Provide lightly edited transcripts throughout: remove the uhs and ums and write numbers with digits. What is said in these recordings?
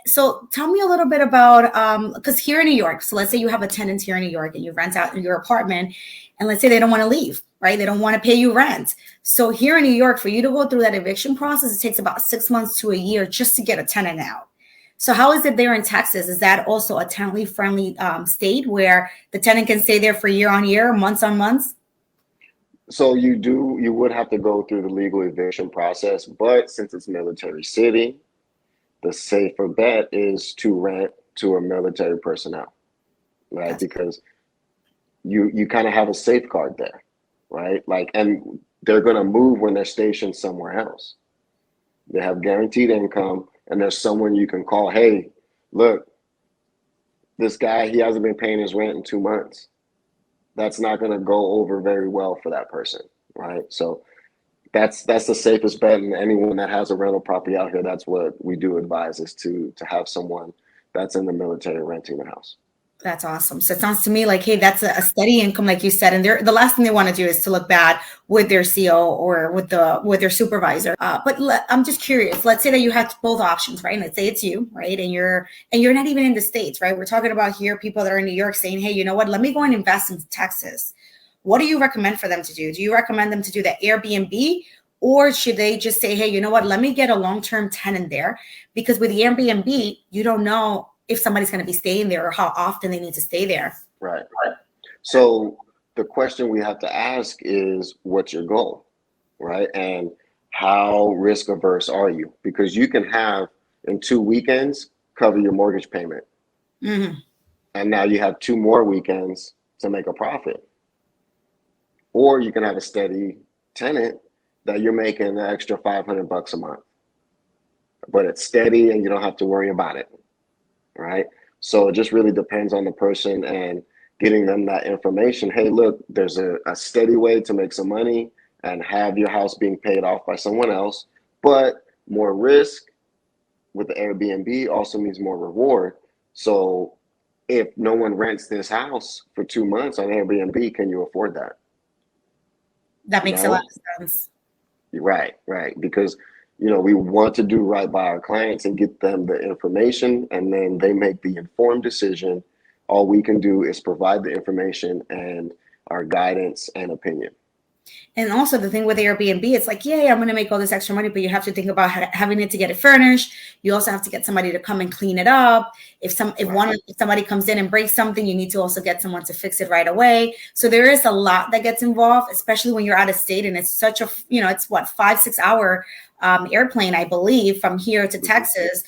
So tell me a little bit about, because here in New York, so let's say you have a tenant here in New York and you rent out your apartment, and let's say they don't want to leave, right? They don't want to pay you rent. So here in New York, for you to go through that eviction process, it takes about 6 months to a year just to get a tenant out. So how is it there in Texas? Is that also a tenant friendly state where the tenant can stay there for year on year, months on months? So you would have to go through the legal eviction process, but since it's military city, the safer bet is to rent to a military personnel, right? That's Because you kind of have a safeguard there, right? Like, and they're going to move when they're stationed somewhere else. They have guaranteed income, and there's someone you can call. Hey, look, this guy, he hasn't been paying his rent in 2 months. That's not going to go over very well for that person, right? So that's the safest bet. And anyone that has a rental property out here, that's what we do advise, is to have someone that's in the military renting the house. That's awesome. So it sounds to me like, hey, that's a steady income, like you said, and they're the last thing they want to do is to look bad with their CO or with their supervisor. I'm just curious. Let's say that you had both options, right? And let's say it's you, right, and you're not even in the States, right? We're talking about here people that are in New York saying, hey, you know what? Let me go and invest in Texas. What do you recommend for them to do? Do you recommend them to do the Airbnb? Or should they just say, hey, you know what? Let me get a long-term tenant there, because with the Airbnb, you don't know if somebody's going to be staying there or how often they need to stay there. Right. So the question we have to ask is, what's your goal, right? And how risk averse are you? Because you can have in 2 weekends cover your mortgage payment, Mm-hmm. and now you have 2 more weekends to make a profit. Or you can have a steady tenant that you're making an extra $500 a month, but it's steady and you don't have to worry about it, right? So it just really depends on the person and getting them that information. Hey, look, there's a steady way to make some money and have your house being paid off by someone else, but more risk with the Airbnb also means more reward. So if no one rents this house for 2 months on Airbnb, can you afford that? That makes a lot No. of sense. Right, right. Because, we want to do right by our clients and get them the information, and then they make the informed decision. All we can do is provide the information and our guidance and opinion. And also the thing with Airbnb, it's like, yeah, I'm going to make all this extra money, but you have to think about having it to get it furnished. You also have to get somebody to come and clean it up. Right. If somebody comes in and breaks something, you need to also get someone to fix it right away. So there is a lot that gets involved, especially when you're out of state, and it's such a, it's what, 5-6 hour airplane, I believe, from here to Mhm. Texas,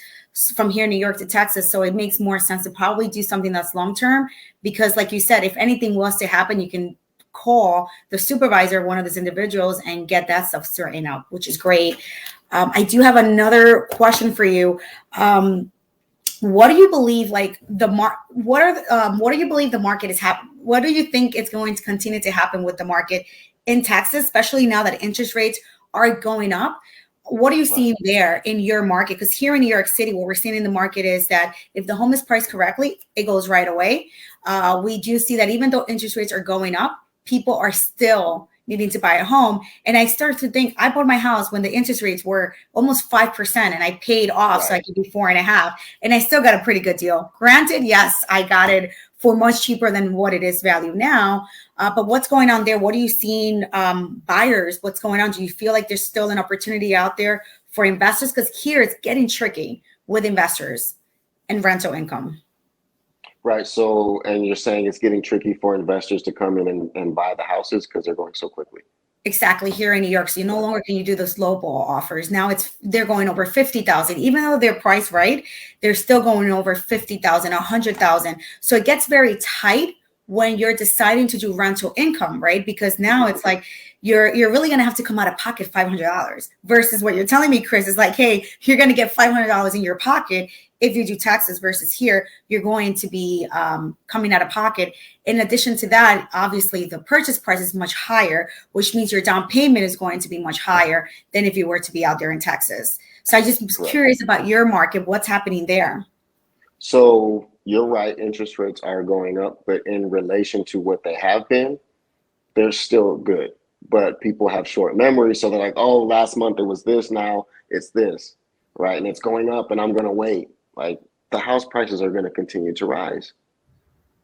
from here in New York to Texas. So it makes more sense to probably do something that's long term, because like you said, if anything was to happen, you can call the supervisor, one of those individuals, and get that stuff straightened out, which is great. I do have another question for you. What do you believe, like what do you believe the market is happening? What do you think is going to continue to happen with the market in Texas, especially now that interest rates are going up? What are you Right. seeing there in your market? Because here in New York City, what we're seeing in the market is that if the home is priced correctly, it goes right away. We do see that even though interest rates are going up, people are still needing to buy a home. And I start to think, I bought my house when the interest rates were almost 5%, and I paid off so I Right. could be 4.5, and I still got a pretty good deal. Granted, yes, I got it for much cheaper than what it is value now. But what's going on there? What are you seeing, buyers? What's going on? Do you feel like there's still an opportunity out there for investors? Because here it's getting tricky with investors and rental income. Right. So, and you're saying it's getting tricky for investors to come in and buy the houses because they're going so quickly. Exactly, here in New York. So you no Right. longer can you do those lowball offers. Now they're going over 50,000. Even though they're priced right, they're still going over 50,000, 100,000. So it gets very tight when you're deciding to do rental income, right? Because now Mhm. it's like you're really gonna have to come out of pocket $500 versus what you're telling me, Chris, is like, hey, you're gonna get $500 in your pocket if you do taxes, versus here you're going to be coming out of pocket. In addition to that, obviously the purchase price is much higher, which means your down payment is going to be much higher than if you were to be out there in Texas. So I just was Correct. curious about your market, what's happening there. So you're right, interest rates are going up, but in relation to what they have been, they're still good. But people have short memory, so they're like, "Oh, last month it was this, now it's this," right? And it's going up, and I'm going to wait. Like the house prices are going to continue to rise.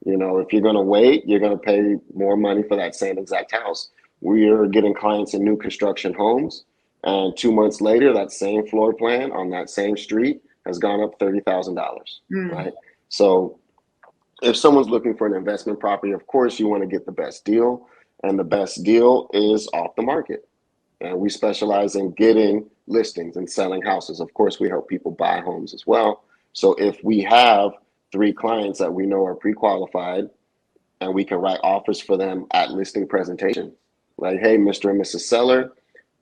You know, if you're going to wait, you're going to pay more money for that same exact house. We are getting clients in new construction homes, and 2 months later, that same floor plan on that same street has gone up $30,000, Mm. right? So if someone's looking for an investment property, of course, you want to get the best deal, and the best deal is off the market. And we specialize in getting listings and selling houses. Of course, we help people buy homes as well. So if we have 3 clients that we know are pre-qualified and we can write offers for them at listing presentation, like, hey, Mr. and Mrs. Seller,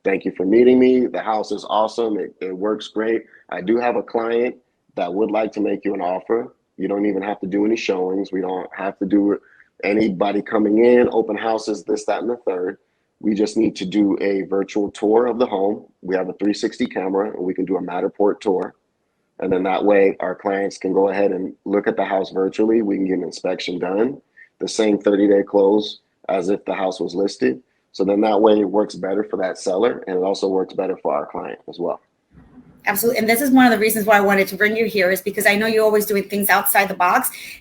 thank you for meeting me. The house is awesome. It works great. I do have a client that would like to make you an offer. You don't even have to do any showings. We don't have to do anybody coming in, open houses, this, that, and the third. We just need to do a virtual tour of the home. We have a 360 camera, and we can do a Matterport tour. And then that way our clients can go ahead and look at the house virtually. We can get an inspection done, the same 30-day close as if the house was listed. So then that way it works better for that seller, and it also works better for our client as well. Absolutely. And this is one of the reasons why I wanted to bring you here, is because I know you're always doing things outside the box.